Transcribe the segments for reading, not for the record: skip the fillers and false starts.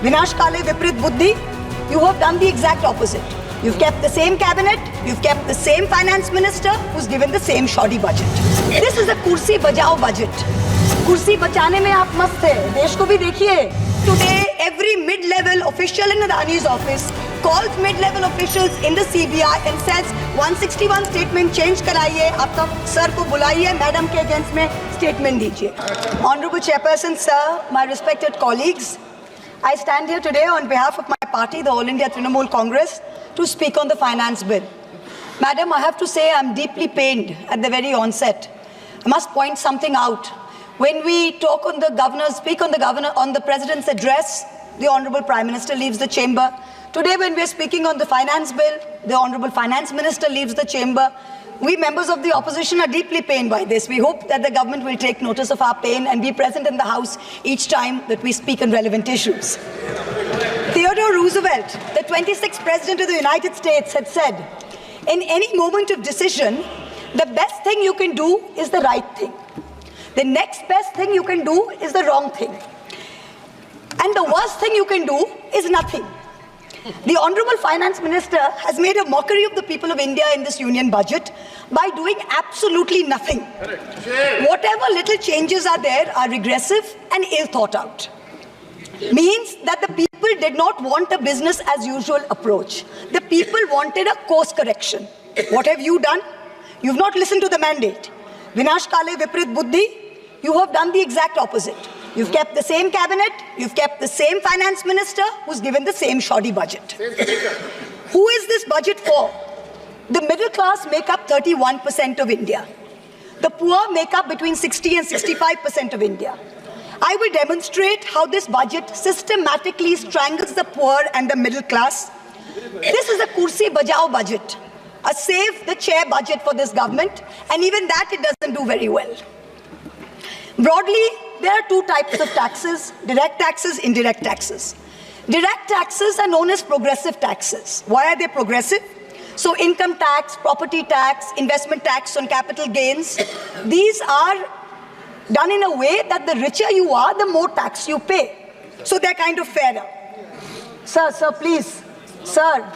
Vinash Kale Viprit Buddhi, you have done the exact opposite. You've kept the same cabinet, you've kept the same finance minister who's given the same shoddy budget. This is a kursi bajao budget. Kursi bachane mein aap mast hai. Desh ko bhi dekhiye. Today, every mid-level official in Adani's office calls mid-level officials in the CBI and says 161 statement change karaiye, aapka sir ko bulaiye, madam ke against mein statement dijiye. Honorable Chairperson sir, my respected colleagues, I stand here today on behalf of my party, the All India Trinamool Congress, to speak on the finance bill. Madam, I have to say I'm deeply pained at the very onset. I must point something out. When we talk on the governor, speak on the president's address, the Honorable Prime Minister leaves the chamber. Today, when we are speaking on the finance bill, the Honorable Finance Minister leaves the chamber. We members of the opposition are deeply pained by this. We hope that the government will take notice of our pain and be present in the House each time that we speak on relevant issues. Theodore Roosevelt, the 26th President of the United States, had said, in any moment of decision, the best thing you can do is the right thing. The next best thing you can do is the wrong thing. And the worst thing you can do is nothing. The Honorable Finance Minister has made a mockery of the people of India in this union budget by doing absolutely nothing. Whatever little changes are there are regressive and ill thought out. Means that the people did not want a business as usual approach. The people wanted a course correction. What have you done? You've not listened to the mandate. Vinash Kale Viprit Buddhi, you have done the exact opposite. You've kept the same cabinet, you've kept the same finance minister who's given the same shoddy budget. Who is this budget for? The middle class make up 31% of India. The poor make up between 60 and 65% of India. I will demonstrate how this budget systematically strangles the poor and the middle class. This is a kursi bajao budget, a save the chair budget for this government, and even that it doesn't do very well. Broadly, there are two types of taxes: direct taxes, indirect taxes. Direct taxes are known as progressive taxes. Why are they progressive? So income tax, property tax, investment tax on capital gains, these are done in a way that the richer you are, the more tax you pay. So they're kind of fairer. Sir, please. Sir.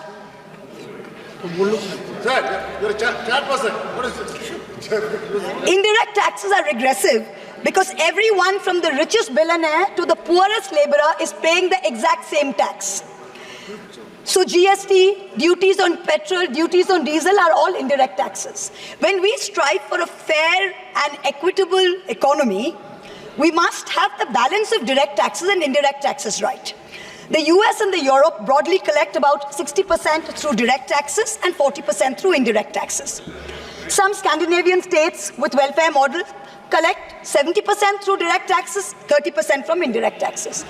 Sir, you're a chat person. What is it? Indirect taxes are regressive because everyone from the richest billionaire to the poorest laborer is paying the exact same tax. So GST, duties on petrol, duties on diesel are all indirect taxes. When we strive for a fair and equitable economy, we must have the balance of direct taxes and indirect taxes right. The US and the Europe broadly collect about 60% through direct taxes and 40% through indirect taxes. Some Scandinavian states with welfare models collect 70% through direct taxes, 30% from indirect taxes.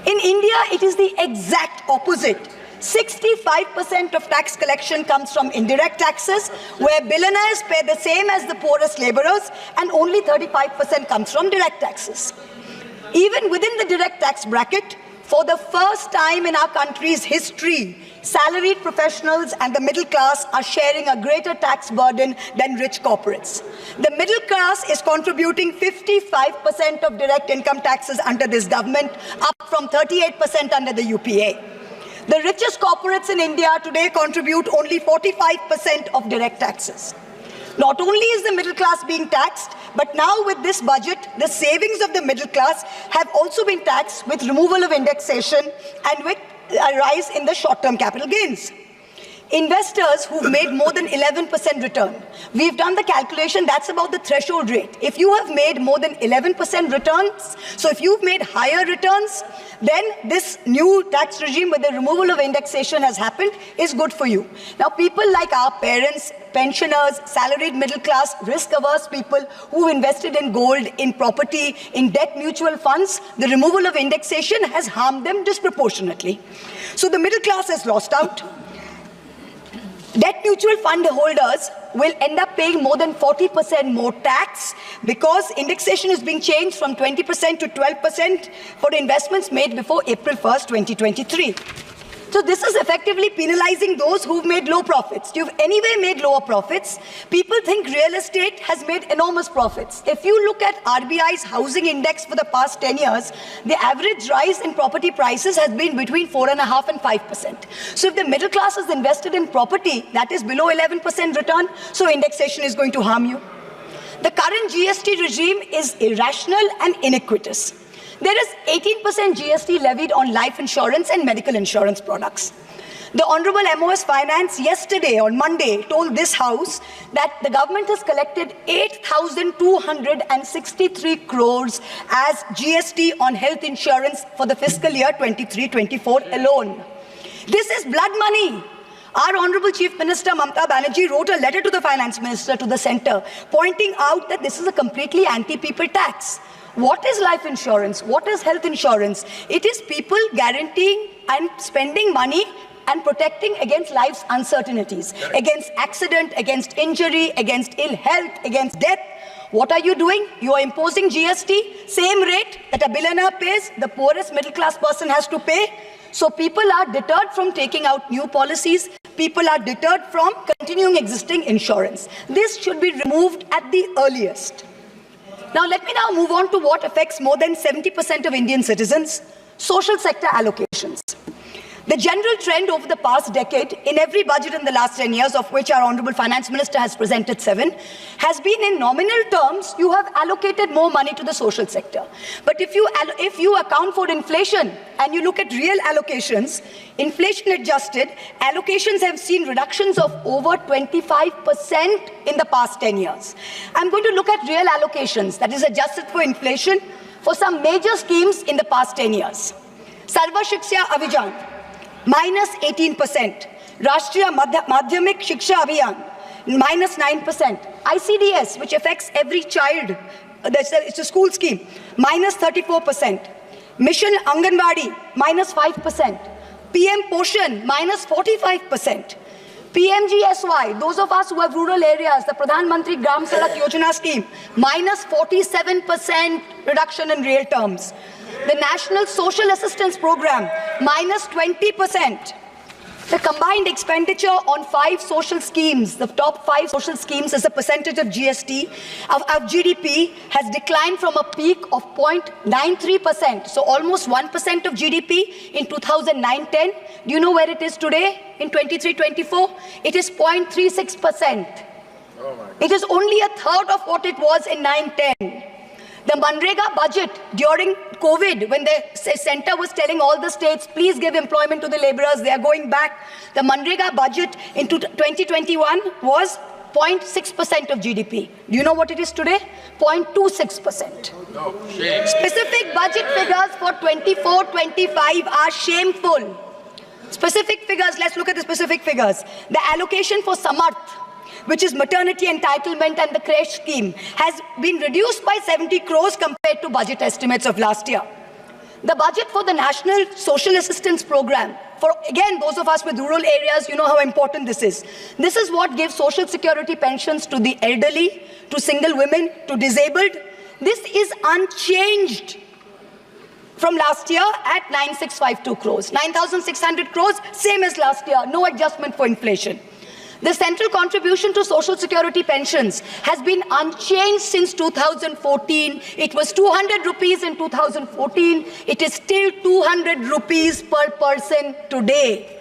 In India, it is the exact opposite. 65% of tax collection comes from indirect taxes, where billionaires pay the same as the poorest laborers, and only 35% comes from direct taxes. Even within the direct tax bracket, for the first time in our country's history, salaried professionals and the middle class are sharing a greater tax burden than rich corporates. The middle class is contributing 55% of direct income taxes under this government, up from 38% under the UPA. The richest corporates in India today contribute only 45% of direct taxes. Not only is the middle class being taxed, but now with this budget, the savings of the middle class have also been taxed with removal of indexation and with a rise in the short-term capital gains. Investors who've made more than 11% return, we've done the calculation, that's about the threshold rate. If you have made more than 11% returns, so if you've made higher returns, then this new tax regime with the removal of indexation has happened is good for you. Now, people like our parents, pensioners, salaried middle class, risk-averse people who invested in gold, in property, in debt mutual funds, the removal of indexation has harmed them disproportionately. So the middle class has lost out. Debt mutual fund holders will end up paying more than 40% more tax because indexation is being changed from 20% to 12% for investments made before April 1st, 2023. So this is effectively penalizing those who've made low profits. You've anyway made lower profits. People think real estate has made enormous profits. If you look at RBI's housing index for the past 10 years, the average rise in property prices has been between 4.5% and 5%. So if the middle class is invested in property, that is below 11% return, so indexation is going to harm you. The current GST regime is irrational and iniquitous. There is 18% GST levied on life insurance and medical insurance products. The Honorable MOS Finance yesterday, on Monday, told this House that the government has collected 8,263 crores as GST on health insurance for the fiscal year 23-24 alone. This is blood money. Our Honorable Chief Minister Mamata Banerjee wrote a letter to the Finance Minister, to the Centre, pointing out that this is a completely anti-people tax. What is life insurance? What is health insurance? It is people guaranteeing and spending money and protecting against life's uncertainties, against accident, against injury, against ill health, against death. What are you doing? You are imposing GST, same rate that a billionaire pays, the poorest middle class person has to pay. So people are deterred from taking out new policies. People are deterred from continuing existing insurance. This should be removed at the earliest. Now, let me now move on to what affects more than 70% of Indian citizens, social sector allocations. The general trend over the past decade, in every budget in the last 10 years, of which our Honorable Finance Minister has presented 7, has been in nominal terms, you have allocated more money to the social sector. But if you account for inflation and you look at real allocations, inflation adjusted, allocations have seen reductions of over 25% in the past 10 years. I'm going to look at real allocations, that is adjusted for inflation, for some major schemes in the past 10 years. Sarva Shiksha Abhijan, minus 18%. Rashtriya Madhyamik Shiksha Abhiyan, minus 9%. ICDS, which affects every child, it's a school scheme, minus 34%. Mission Anganwadi, minus 5%. PM Poshan, minus 45%. PMGSY, those of us who have rural areas, the Pradhan Mantri Gram Sadak Yojana scheme, minus 47% reduction in real terms. The National Social Assistance Program, minus 20%. The combined expenditure on 5 social schemes, the top 5 social schemes as a percentage of GST, of GDP, has declined from a peak of 0.93%, so almost 1% of GDP in 2009-10. Do you know where it is today in 23-24? It is 0.36%. It is only a third of what it was in 9-10. The Manrega budget during COVID, when the centre was telling all the states, please give employment to the labourers, they are going back. The Manrega budget in 2021 was 0.6% of GDP. Do you know what it is today? 0.26%. No, shame. Specific budget figures for 24-25 are shameful. Specific figures, let's look at the specific figures. The allocation for Samarth, which is maternity entitlement and the creche scheme, has been reduced by 70 crores compared to budget estimates of last year. The budget for the National Social Assistance Program, for again those of us with rural areas, you know how important this is. This is what gives social security pensions to the elderly, to single women, to disabled. This is unchanged from last year at 9,652 crores. 9,600 crores, same as last year, no adjustment for inflation. The central contribution to social security pensions has been unchanged since 2014. It was 200 rupees in 2014. It is still 200 rupees per person today.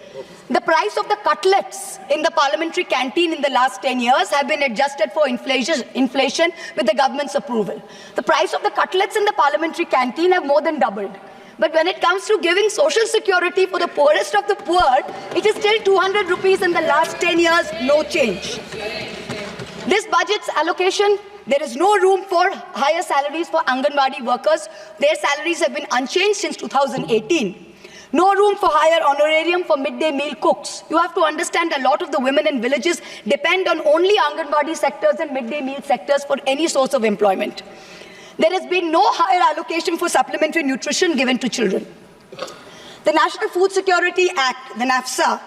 The price of the cutlets in the parliamentary canteen in the last 10 years have been adjusted for inflation with the government's approval. The price of the cutlets in the parliamentary canteen have more than doubled. But when it comes to giving social security for the poorest of the poor, it is still 200 rupees in the last 10 years, no change. This budget's allocation, there is no room for higher salaries for Anganwadi workers. Their salaries have been unchanged since 2018. No room for higher honorarium for midday meal cooks. You have to understand a lot of the women in villages depend on only Anganwadi sectors and midday meal sectors for any source of employment. There has been no higher allocation for supplementary nutrition given to children. The National Food Security Act, the NAFSA,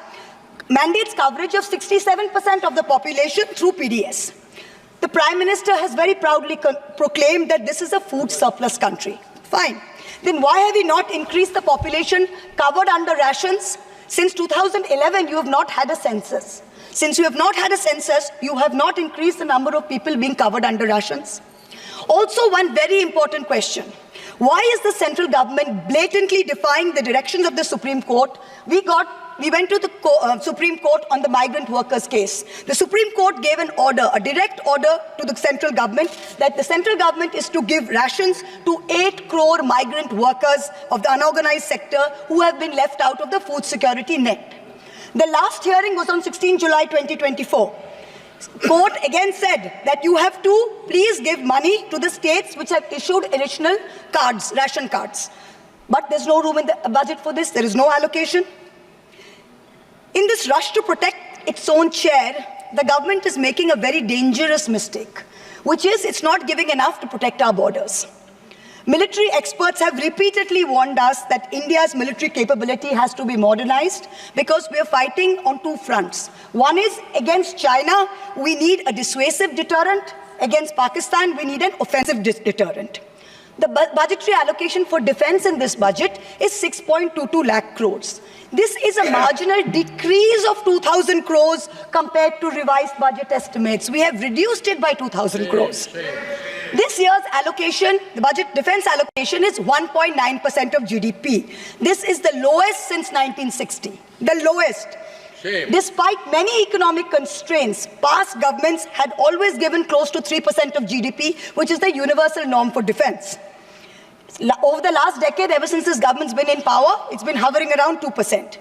mandates coverage of 67% of the population through PDS. The Prime Minister has very proudly proclaimed that this is a food surplus country. Fine. Then why have we not increased the population covered under rations? Since 2011, you have not had a census. Since you have not had a census, you have not increased the number of people being covered under rations. Also, one very important question. Why is the central government blatantly defying the directions of the Supreme Court? We went to the Supreme Court on the migrant workers case. The Supreme Court gave an order, a direct order to the central government, that the central government is to give rations to 8 crore migrant workers of the unorganized sector who have been left out of the food security net. The last hearing was on 16 July 2024. Court again said that you have to please give money to the states which have issued additional cards, ration cards. But there's no room in the budget for this. There is no allocation. In this rush to protect its own chair, the government is making a very dangerous mistake, which is it's not giving enough to protect our borders. Military experts have repeatedly warned us that India's military capability has to be modernized because we are fighting on two fronts. One is against China, we need a dissuasive deterrent. Against Pakistan, we need an offensive deterrent. The budgetary allocation for defense in this budget is 6.22 lakh crores. This is a marginal decrease of 2,000 crores compared to revised budget estimates. We have reduced it by 2,000 crores. This year's allocation, the budget defense allocation, is 1.9% of GDP. This is the lowest since 1960, the lowest. Shame. Despite many economic constraints, past governments had always given close to 3% of GDP, which is the universal norm for defense. Over the last decade, ever since this government's been in power, it's been hovering around 2%.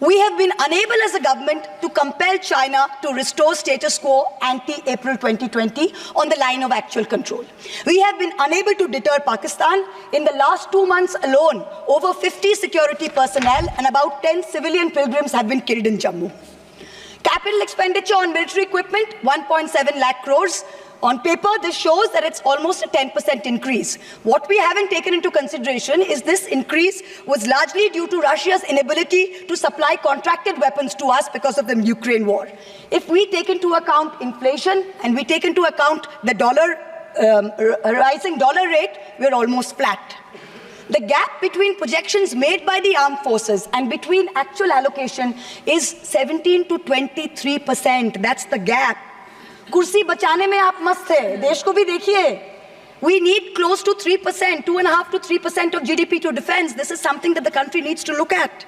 We have been unable as a government to compel China to restore status quo ante-April 2020 on the line of actual control. We have been unable to deter Pakistan. In the last 2 months alone, over 50 security personnel and about 10 civilian pilgrims have been killed in Jammu. Capital expenditure on military equipment, 1.7 lakh crores. On paper, this shows that it's almost a 10% increase. What we haven't taken into consideration is this increase was largely due to Russia's inability to supply contracted weapons to us because of the Ukraine war. If we take into account inflation and we take into account the rising dollar rate, we're almost flat. The gap between projections made by the armed forces and between actual allocation is 17 to 23%. That's the gap. कुर्सी बचाने में आप मस्त थे, देश को भी देखिए. We need close to 3%, 2.5 to 3% of GDP to defense. This is something that the country needs to look at.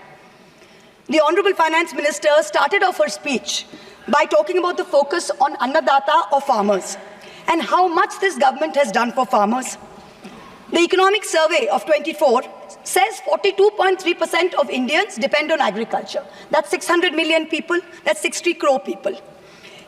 The Honorable Finance Minister started off her speech by talking about the focus on Annadata or farmers and how much this government has done for farmers. The Economic Survey of 24 says 42.3% of Indians depend on agriculture. That's 600 million people, that's 60 crore people.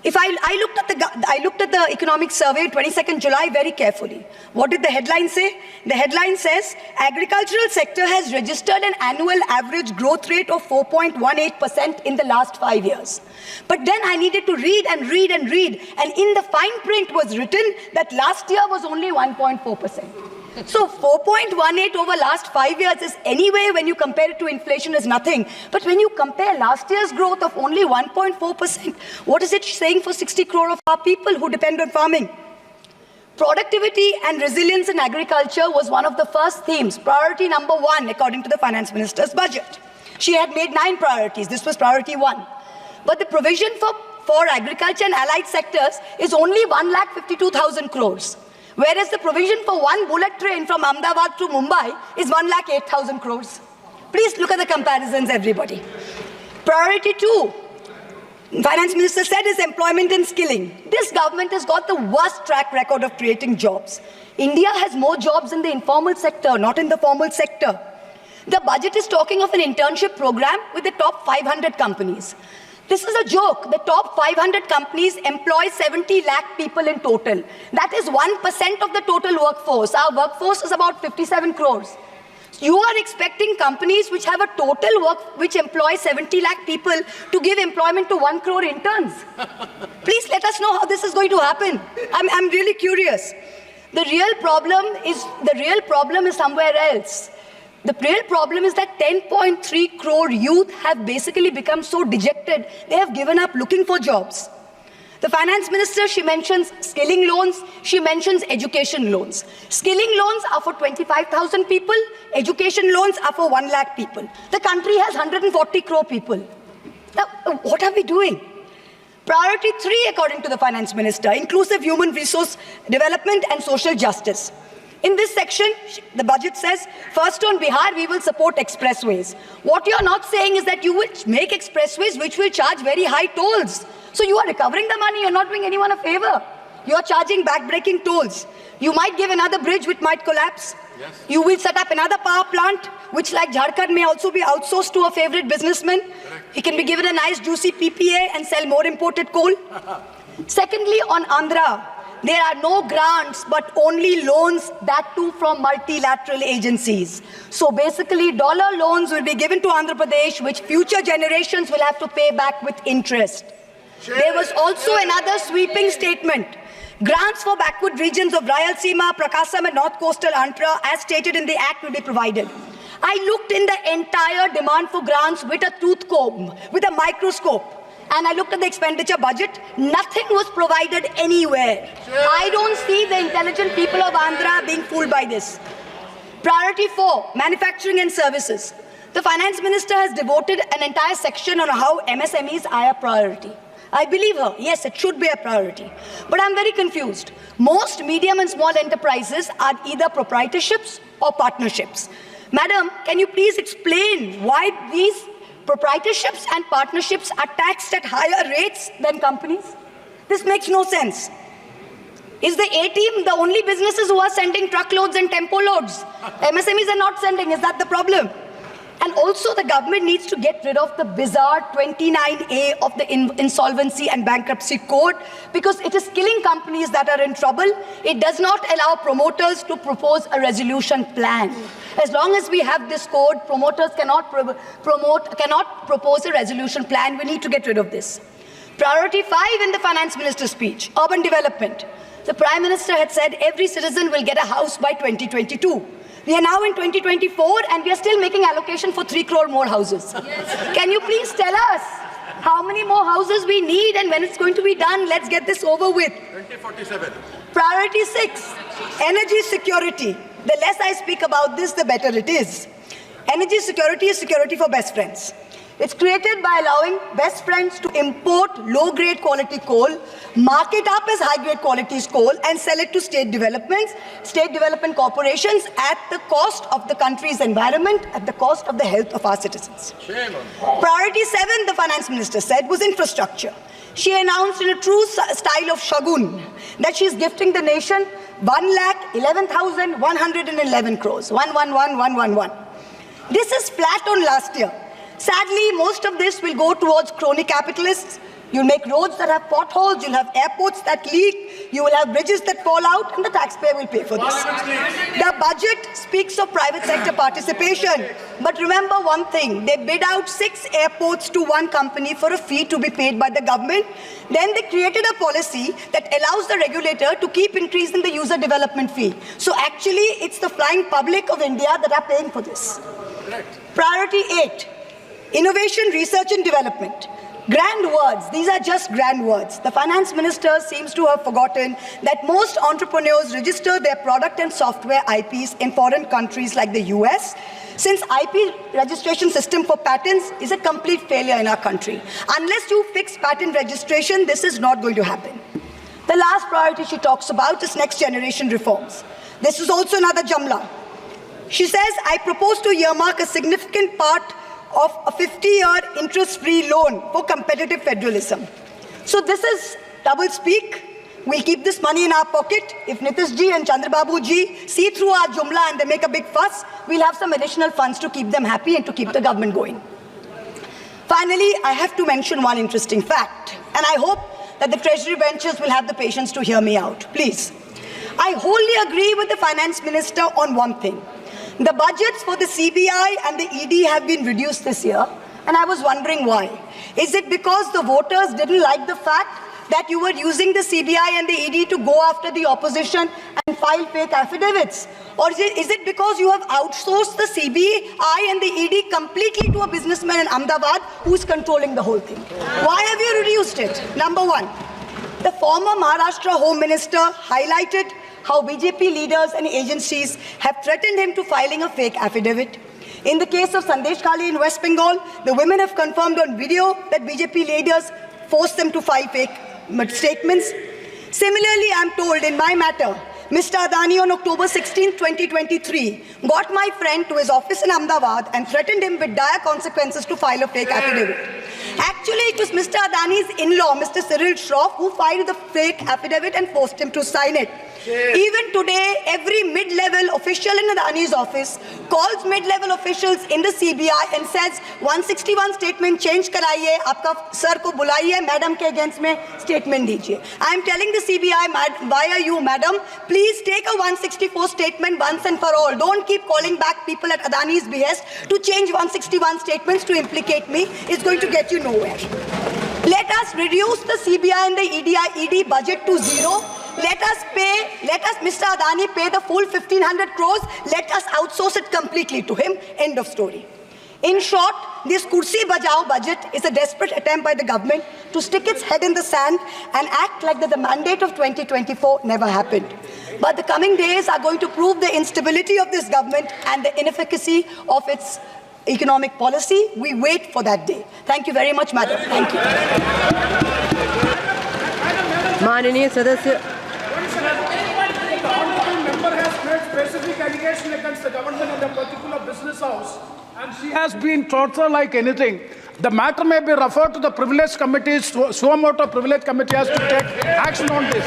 If I looked at the Economic Survey, 22nd July, very carefully. What did the headline say? The headline says, agricultural sector has registered an annual average growth rate of 4.18% in the last 5 years. But then I needed to read and read and read, and in the fine print was written that last year was only 1.4%. So 4.18 over last 5 years is anyway, when you compare it to inflation, is nothing. But when you compare last year's growth of only 1.4%, what is it saying for 60 crore of our people who depend on farming? Productivity and resilience in agriculture was one of the first themes, priority number 1, according to the Finance Minister's budget. She had made 9 priorities. This was priority 1. But the provision for agriculture and allied sectors is only 1,52,000 crores. Whereas the provision for one bullet train from Ahmedabad to Mumbai is 1,08,000 crores. Please look at the comparisons, everybody. Priority 2, Finance Minister said, is employment and skilling. This government has got the worst track record of creating jobs. India has more jobs in the informal sector, not in the formal sector. The budget is talking of an internship program with the top 500 companies. This is a joke. The top 500 companies employ 70 lakh people in total. That is 1% of the total workforce. Our workforce is about 57 crores. You are expecting companies which have a total which employ 70 lakh people to give employment to 1 crore interns. Please let us know how this is going to happen. I'm really curious. The real problem is somewhere else. The real problem is that 10.3 crore youth have basically become so dejected, they have given up looking for jobs. The finance minister, she mentions skilling loans, she mentions education loans. Skilling loans are for 25,000 people, education loans are for 1 lakh people. The country has 140 crore people. Now, what are we doing? Priority 3, according to the finance minister, inclusive human resource development and social justice. In this section, the budget says, first on Bihar, we will support expressways. What you're not saying is that you will make expressways which will charge very high tolls. So you are recovering the money, you're not doing anyone a favor. You're charging back-breaking tolls. You might give another bridge which might collapse. Yes. You will set up another power plant, which like Jharkhand may also be outsourced to a favorite businessman. Correct. He can be given a nice juicy PPA and sell more imported coal. Secondly, on Andhra, there are no grants, but only loans, that too from multilateral agencies. So basically, dollar loans will be given to Andhra Pradesh, which future generations will have to pay back with interest. There was also another sweeping statement. Grants for backward regions of Rayalaseema, Prakasam and North Coastal Andhra, as stated in the Act, will be provided. I looked in the entire demand for grants with a tooth comb, with a microscope. And I looked at the expenditure budget, nothing was provided anywhere. I don't see the intelligent people of Andhra being fooled by this. Priority 4, manufacturing and services. The finance minister has devoted an entire section on how MSMEs are a priority. I believe her, yes, it should be a priority. But I'm very confused. Most medium and small enterprises are either proprietorships or partnerships. Madam, can you please explain why these proprietorships and partnerships are taxed at higher rates than companies? This makes no sense. Is the A-team the only businesses who are sending truckloads and tempo loads? MSMEs are not sending, is that the problem? And also the government needs to get rid of the bizarre 29A of the Insolvency and Bankruptcy Code, because it is killing companies that are in trouble. It does not allow promoters to propose a resolution plan. As long as we have this code, promoters cannot propose a resolution plan. We need to get rid of this. Priority 5 in the finance minister's speech, urban development. The Prime Minister had said every citizen will get a house by 2022. We are now in 2024 and we are still making allocation for 3 crore more houses. Yes. Can you please tell us how many more houses we need and when it's going to be done? Let's get this over with. 2047. Priority 6, energy security. The less I speak about this, the better it is. Energy security is security for best friends. It's created by allowing best friends to import low-grade quality coal, mark it up as high-grade quality coal, and sell it to state development corporations at the cost of the country's environment, at the cost of the health of our citizens. Priority 7, the finance minister said, was infrastructure. She announced in a true style of Shagun that she is gifting the nation 1,11,111 crores. 111,111. This is flat on last year. Sadly, most of this will go towards crony capitalists. You'll make roads that have potholes, you'll have airports that leak, you will have bridges that fall out, and the taxpayer will pay for this. The budget speaks of private sector participation. But remember one thing, they bid out 6 airports to one company for a fee to be paid by the government. Then they created a policy that allows the regulator to keep increasing the user development fee. So actually, it's the flying public of India that are paying for this. Priority 8. Innovation, research and development. Grand words, these are just grand words. The finance minister seems to have forgotten that most entrepreneurs register their product and software IPs in foreign countries like the US, since IP registration system for patents is a complete failure in our country. Unless you fix patent registration, this is not going to happen. The last priority she talks about is next generation reforms. This is also another Jamla. She says, I propose to earmark a significant part of a 50-year interest-free loan for competitive federalism. So this is double speak. We'll keep this money in our pocket. If Nitish ji and Chandrababu ji see through our Jumla and they make a big fuss, we'll have some additional funds to keep them happy and to keep the government going. Finally, I have to mention one interesting fact, and I hope that the Treasury benches will have the patience to hear me out. Please. I wholly agree with the Finance Minister on one thing. The budgets for the CBI and the ED have been reduced this year, and I was wondering why. Is it because the voters didn't like the fact that you were using the CBI and the ED to go after the opposition and file fake affidavits? Or is it because you have outsourced the CBI and the ED completely to a businessman in Ahmedabad who's controlling the whole thing? Why have you reduced it? Number one. The former Maharashtra Home Minister highlighted how BJP leaders and agencies have threatened him to filing a fake affidavit. In the case of Sandesh Khale in West Bengal, the women have confirmed on video that BJP leaders forced them to file fake statements. Similarly, I am told in my matter, Mr. Adani on October 16, 2023, got my friend to his office in Ahmedabad and threatened him with dire consequences to file a fake affidavit. Actually, it was Mr. Adani's in-law, Mr. Cyril Shroff, who filed the fake affidavit and forced him to sign it. Even today, every mid-level official in Adani's office calls mid-level officials in the CBI and says, 161 statement change karaiye, aapka sir ko bulaiye, madam ke against mein statement dijiye. I am telling the CBI, via you, madam, please take a 164 statement once and for all. Don't keep calling back people at Adani's behest to change 161 statements to implicate me. It's going to get you nowhere. Let us reduce the CBI and the ED budget to zero. Let us, Mr. Adani pay the full 1,500 crores. Let us outsource it completely to him. End of story. In short, this Kursi Bajao budget is a desperate attempt by the government to stick its head in the sand and act like that the mandate of 2024 never happened. But the coming days are going to prove the instability of this government and the inefficacy of its economic policy. We wait for that day. Thank you very much, madam. Thank you. माननीय सदस्य The honorable member has made specific allegation against the government and a particular business house, and she has been tortured like anything. The matter may be referred to the privilege committee. Suamoto privilege committee has to take action on this.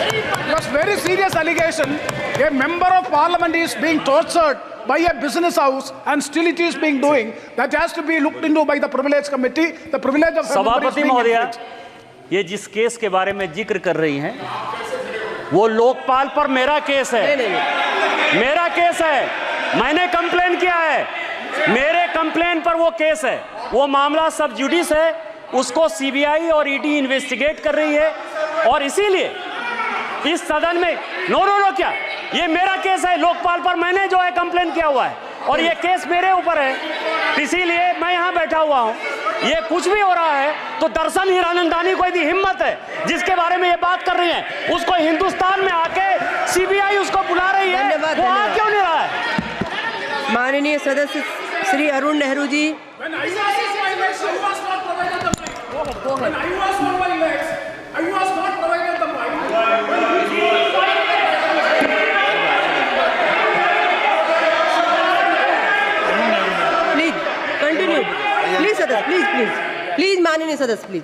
Because very serious allegation. A member of parliament is being tortured by a business house, and still it is being doing. That has to be looked into by the privilege committee. The privilege of सभापति महोदया, ये जिस case के बारे में जिक्र कर रही हैं, वो लोकपाल पर मेरा केस है। मेरा केस है, मैंने कंप्लेन किया है, मेरे कंप्लेन पर वो केस है। वो मामला सब जुडिस है, उसको सीबीआई और ईडी इन्वेस्टिगेट कर रही है, और इसीलिए इस सदन में नो क्या, ये मेरा केस है लोकपाल पर, मैंने जो है कंप्लेन किया हुआ है, और ये केस मेरे ऊपर है, इसीलिए मैं यहाँ बैठा हुआ हूँ। ये कुछ भी हो रहा है तो दरअसल हीरानंदानी को यदि हिम्मत है जिसके बारे में ये बात कर रही है, उसको हिंदुस्तान में आके सीबीआई उसको बुला रही है, वो आ क्यों नहीं रहा है? माननीय सदस्य Shri Arun Nehru ji. When I was on my legs, I was not provided the mic. When I was on my legs, I was not provided the mic. Please continue, please सदस्य, प्लीज माननीय सदस्य, प्लीज।